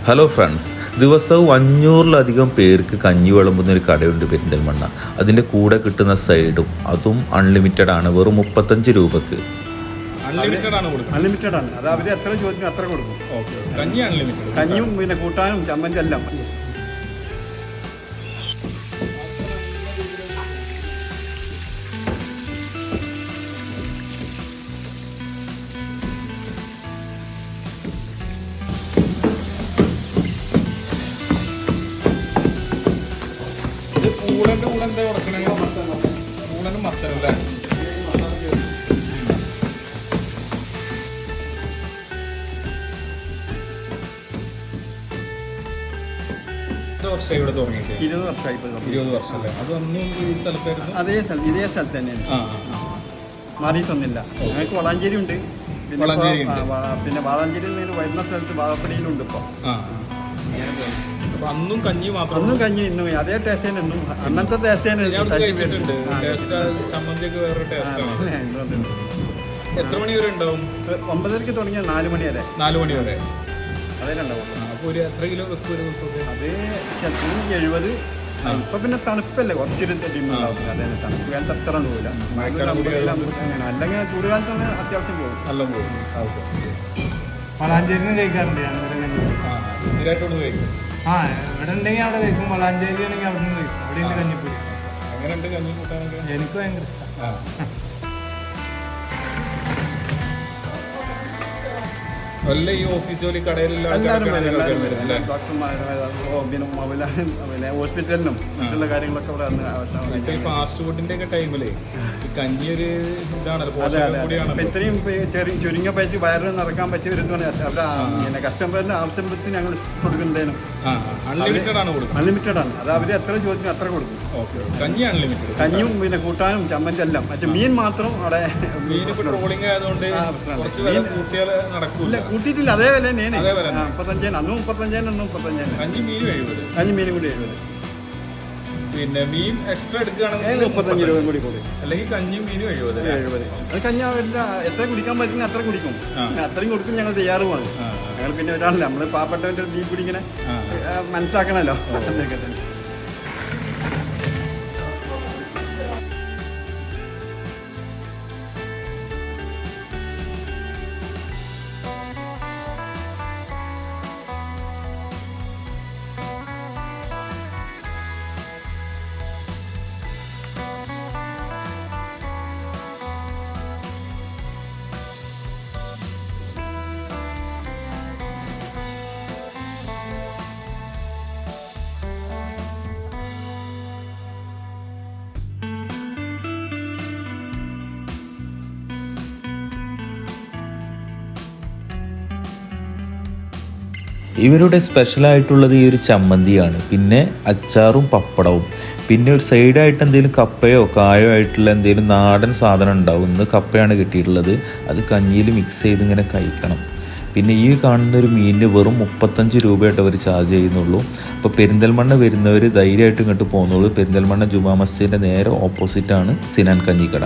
Hello friends, ദിവസവും 500-ലധികം പേർക്ക് കഞ്ഞി വിളമ്പുന്ന ഒരു കടയുണ്ട് പെരിന്തൽമണ്ണ. അതിൻ്റെ കൂടെ കിട്ടുന്ന സൈഡും അതും അൺലിമിറ്റഡ് ആണ്, വെറും 35 രൂപക്ക്. അൺലിമിറ്റഡ് ആണ്. അത് അവർ എത്ര ചോദിക്കും അത്ര കൊടുക്കും. കഞ്ഞിയും പിന്നെ കൂട്ടാനും ചമ്മന്തി എല്ലാം. ഇതേ സ്ഥലത്ത് തന്നെയാണ്, മാറിയിട്ടൊന്നില്ല. ഞങ്ങൾക്ക് വളാഞ്ചേരി ഉണ്ട്, പിന്നെ വാളാഞ്ചേരി വരുന്ന സ്ഥലത്ത് വാഴപ്പടിയിലുണ്ട്. ഇപ്പോൾ അന്നും കഞ്ഞി ഇന്നും അതേ ടേസ്റ്റ് തന്നെ, ഇന്നും അന്നത്തെ ടേസ്റ്റ് തന്നെ. എത്ര മണി വരെ ഉണ്ടാവും? 9:30 തുടങ്ങിയ 4 മണി വരെ. 4 മണി വരെ അതിലുണ്ടാവും. അപ്പോൾ ഒരു എത്ര കിലോ വെക്കും ഒരു ദിവസമൊക്കെ? അത് ചിലപ്പോൾ 70. ഇപ്പൊ പിന്നെ തണുപ്പല്ലേ, കുറച്ചൊരു ഡിമ്മുണ്ടാവും. അതായത് തണുപ്പ് കാലത്ത് അത്ര പോകില്ല, അല്ലെങ്കിൽ ചൂടുകാലത്താണ് അത്യാവശ്യം പോകും. നല്ല പോകും. വളാഞ്ചേരിന്ന് കഴിക്കാറുണ്ട് ഞാൻ. സ്ഥിരമായിട്ടോട് കഴിക്കും. ഇവിടെ ഉണ്ടെങ്കിൽ അവിടെ കഴിക്കും, വളാഞ്ചേരി ആണെങ്കിൽ അവിടെ നിന്ന് കഴിക്കും. അവിടെ ഉണ്ട് കഞ്ഞിപ്പൊടി. അങ്ങനെയുണ്ട് കഞ്ഞി കൂട്ടാനൊക്കെ. എനിക്ക് ഭയങ്കര ഇഷ്ടമാണ്. വല്ല ഈ ഓഫീസ് ജോലി കടയിലുള്ള പിന്നെ ഹോസ്പിറ്റലിനും മറ്റുള്ള കാര്യങ്ങളൊക്കെ ഇവിടെ ഇപ്പൊ ഈ ഫാസ്റ്റ് ഫുഡിന്റെ ഒക്കെ ടൈമില് ഈ കഞ്ഞി ഒരു ഇതാണല്ലോ, ഇത്രയും ചുരുങ്ങിയ പൈസ വയറിന് നിറക്കാൻ പറ്റിയ ഒരു പിന്നെ കസ്റ്റമറിന്റെ ആവശ്യത്തിന് ഞങ്ങൾ കൊടുക്കുന്നതിനും അൺലിമിറ്റഡ് ആണ്. അത് അവർ എത്ര ചോദിക്കും അത്ര കൊടുക്കും. കഞ്ഞിയും പിന്നെ കൂട്ടാനും ചമ്മന്തി എല്ലാം. മറ്റേ മീൻ മാത്രം അവിടെ ട്രോളിംഗ് ആയതുകൊണ്ട് കൂട്ടിയിട്ടില്ല, അതേ വില തന്നെയാണ്. 35 അന്നും 35 അന്നും 35. കഞ്ഞി മീനും കൂടി 70. പിന്നെ മീൻ എക്സ്ട്രാ എടുക്കുകയാണെങ്കിൽ 35 രൂപ കൂടി കൊടുക്കും. അല്ലെങ്കിൽ കഞ്ഞിയും മീനും 70. അത് കഞ്ഞി എത്ര കുടിക്കാൻ പറ്റുന്ന അത്ര കുടിക്കും. അത്രയും കൊടുക്കും ഞങ്ങൾ തയ്യാറുമാണ്. ഞങ്ങൾ പിന്നെ ഒരാളല്ല, നമ്മള് പാവപ്പെട്ടവന്റെ തീ കൂടി ഇങ്ങനെ മനസ്സിലാക്കണല്ലോ. അതൊക്കെ തന്നെ. ഇവരുടെ സ്പെഷ്യലായിട്ടുള്ളത് ഈ ഒരു ചമ്മന്തിയാണ്, പിന്നെ അച്ചാറും പപ്പടവും, പിന്നെ ഒരു സൈഡായിട്ട് എന്തെങ്കിലും കപ്പയോ കായോ ആയിട്ടുള്ള എന്തെങ്കിലും നാടൻ സാധനം ഉണ്ടാവും. ഇന്ന് കപ്പയാണ് കിട്ടിയിട്ടുള്ളത്, അത് കഞ്ഞിയിൽ മിക്സ് ചെയ്ത് ഇങ്ങനെ കഴിക്കണം. പിന്നെ ഈ കാണുന്ന ഒരു മീനിന് വെറും 35 രൂപയായിട്ട് അവർ ചാർജ് ചെയ്യുന്നുള്ളൂ. അപ്പോൾ പെരിന്തൽമണ്ണ വരുന്നവർ ധൈര്യമായിട്ട് ഇങ്ങോട്ട് പോകുന്നുള്ളൂ. പെരിന്തൽമണ്ണ ജുമാ മസ്ജിദിൻ്റെ നേരെ ഓപ്പോസിറ്റാണ് സിനാൻ കഞ്ഞിക്കട.